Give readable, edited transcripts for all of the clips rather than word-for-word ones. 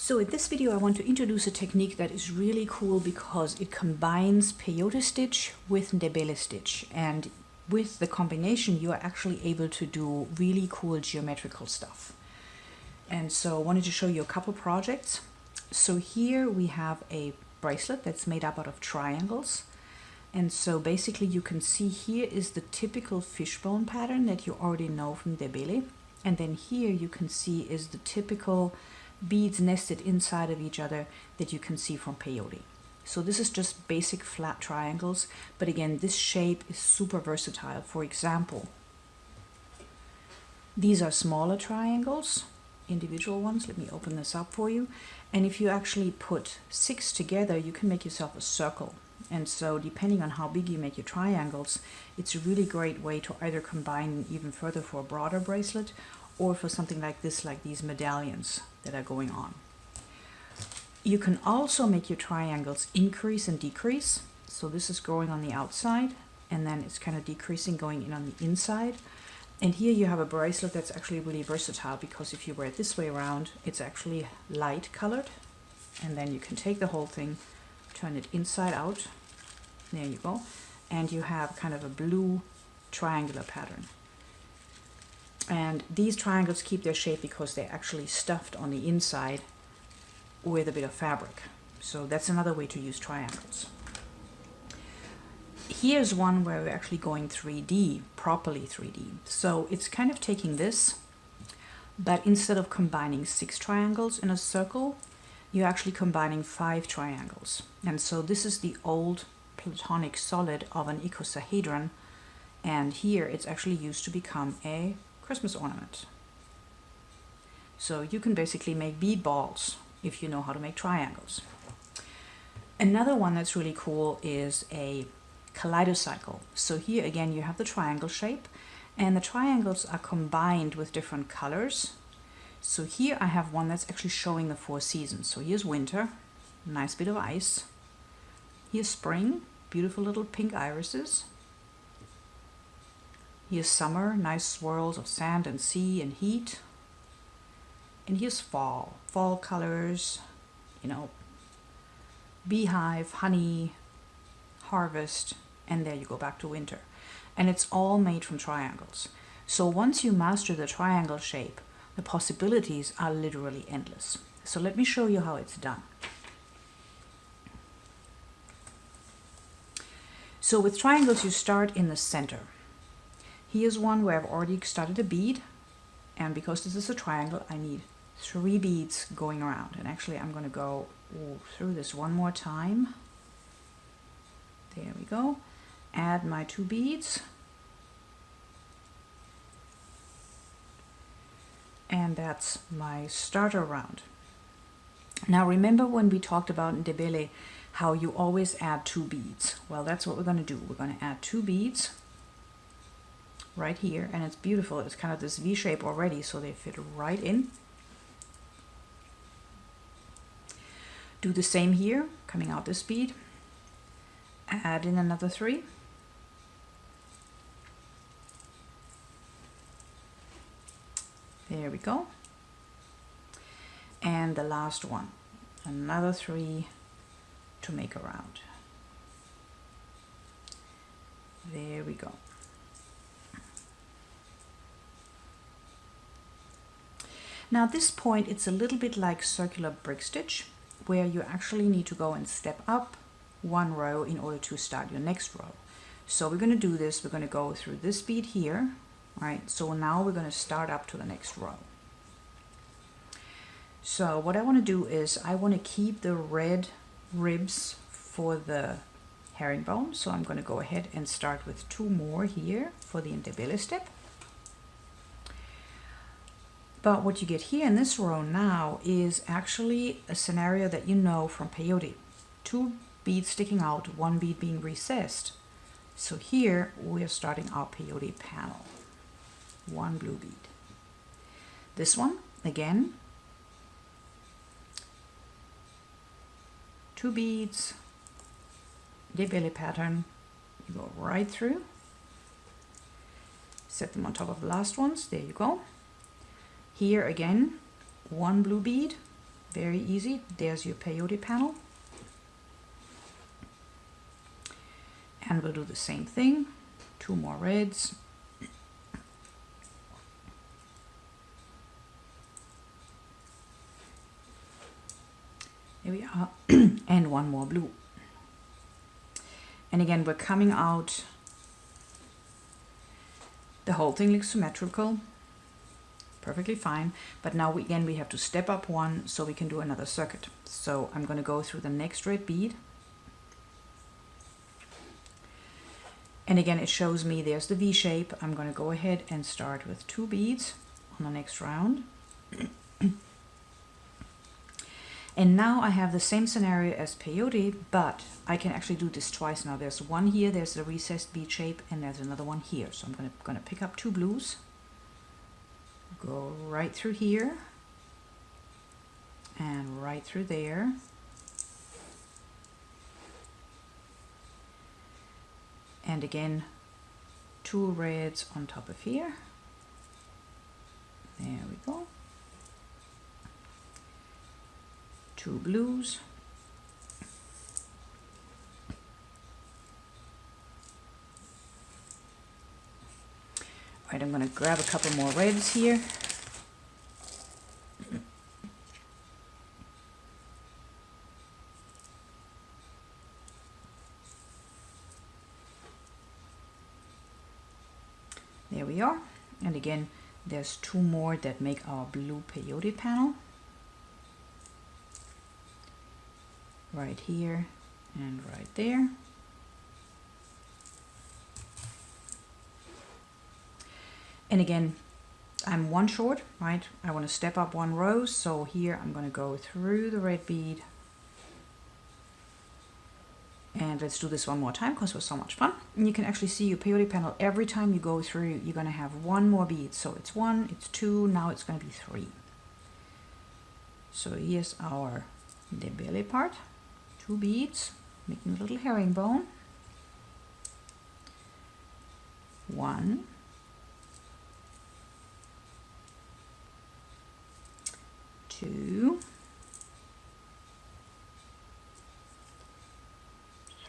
So in this video I want to introduce a technique that is really cool because it combines peyote stitch with ndebele stitch, and with the combination you are actually able to do really cool geometrical stuff. And so I wanted to show you a couple projects. So here we have a bracelet that's made up out of triangles, and so basically you can see here is the typical fishbone pattern that you already know from ndebele, and then here you can see is the typical beads nested inside of each other that you can see from peyote. So this is just basic flat triangles, but again this shape is super versatile. For example, these are smaller triangles, individual ones. Let me open this up for you, and if you actually put 6 together you can make yourself a circle. And so depending on how big you make your triangles, it's a really great way to either combine even further for a broader bracelet or for something like this, like these medallions that are going on. You can also make your triangles increase and decrease. So this is going on the outside and then it's kind of decreasing going in on the inside. And here you have a bracelet that's actually really versatile, because if you wear it this way around, it's actually light colored, and then you can take the whole thing, turn it inside out, there you go, and you have kind of a blue triangular pattern. And these triangles keep their shape because they're actually stuffed on the inside with a bit of fabric. So that's another way to use triangles. Here's one where we're actually going 3D, properly 3D. So it's kind of taking this, but instead of combining 6 triangles in a circle, you're actually combining 5 triangles. And so this is the old platonic solid of an icosahedron, and here it's actually used to become a Christmas ornament. So you can basically make bead balls if you know how to make triangles. Another one that's really cool is a kaleidocycle. So here again you have the triangle shape, and the triangles are combined with different colors. So here I have one that's actually showing the 4 seasons. So here's winter, nice bit of ice. Here's spring, beautiful little pink irises. Here's summer, nice swirls of sand and sea and heat. And here's fall, fall colors, you know, beehive, honey, harvest, and there you go back to winter. And it's all made from triangles. So once you master the triangle shape, the possibilities are literally endless. So let me show you how it's done. So with triangles you start in the center. Here's one where I've already started a bead, and because this is a triangle I need 3 beads going around. And actually I'm going to go through this one more time. There we go. Add my 2 beads. And that's my starter round. Now remember when we talked about ndebele how you always add 2 beads? Well, that's what we're going to do. We're going to add 2 beads right here, and it's beautiful. It's kind of this V shape already, so they fit right in. Do the same here, coming out this bead. Add in another 3. There we go. And the last one, another 3 to make a round. There we go. Now at this point it's a little bit like circular brick stitch, where you actually need to go and step up 1 row in order to start your next row. So we're going to do this. We're going to go through this bead here. Right, so now we're going to start up to the next row. So what I want to do is I want to keep the red ribs for the herringbone. So I'm going to go ahead and start with 2 more here for the ndebele step. But what you get here in this row now is actually a scenario that you know from peyote. 2 beads sticking out, 1 bead being recessed. So here we're starting our peyote panel. 1 blue bead. This one again, 2 beads, ndebele pattern. You go right through, set them on top of the last ones. There you go. Here again, 1 blue bead, Very easy. There's your peyote panel. And we'll do the same thing. 2 more reds. There we are. And 1 more blue. And again, we're coming out. The whole thing looks symmetrical. Perfectly fine. But now again, we have to step up 1 so we can do another circuit. So I'm going to go through the next red bead. And again, it shows me there's the V shape. I'm going to go ahead and start with 2 beads on the next round. And now I have the same scenario as peyote, but I can actually do this twice now. There's one here, there's the recessed bead shape, and there's another one here. So I'm going to pick up 2 blues, go right through here, and right through there. And again, 2 reds on top of here. There we go. 2 blues. All right, I'm going to grab a couple more reds here. There we are. And again, there's 2 more that make our blue peyote panel. Right here and right there. And again, I'm 1 short, right? I want to step up 1 row, so here I'm going to go through the red bead. And let's do this 1 more time because it was so much fun. And you can actually see your peyote panel. Every time you go through, you're going to have 1 more bead. So it's 1, it's 2, now it's going to be 3. So here's our belly part. 2 beads, making a little herringbone. 1, 2,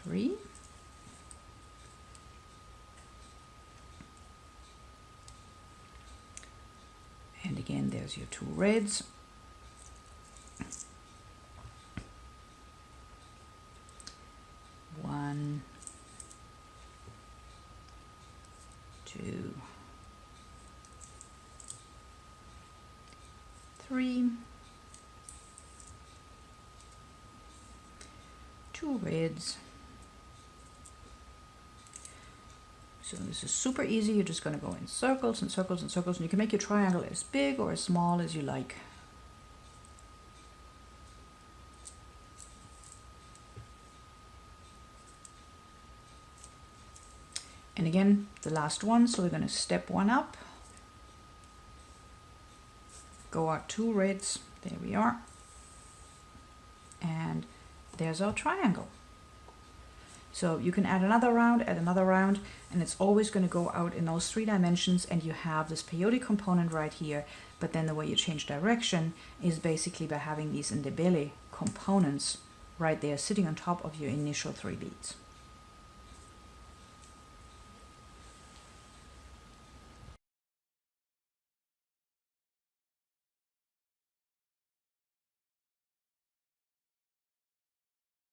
3, and again there's your 2 reds. 1, 2, 3, 2 reds. So this is super easy. You're just going to go in circles and circles and circles, and you can make your triangle as big or as small as you like. And again, the last one, so we're going to step 1 up, go out 2 reds, there we are, and there's our triangle. So you can add another round, and it's always going to go out in those 3 dimensions, and you have this peyote component right here, but then the way you change direction is basically by having these indebele components right there sitting on top of your initial 3 beads.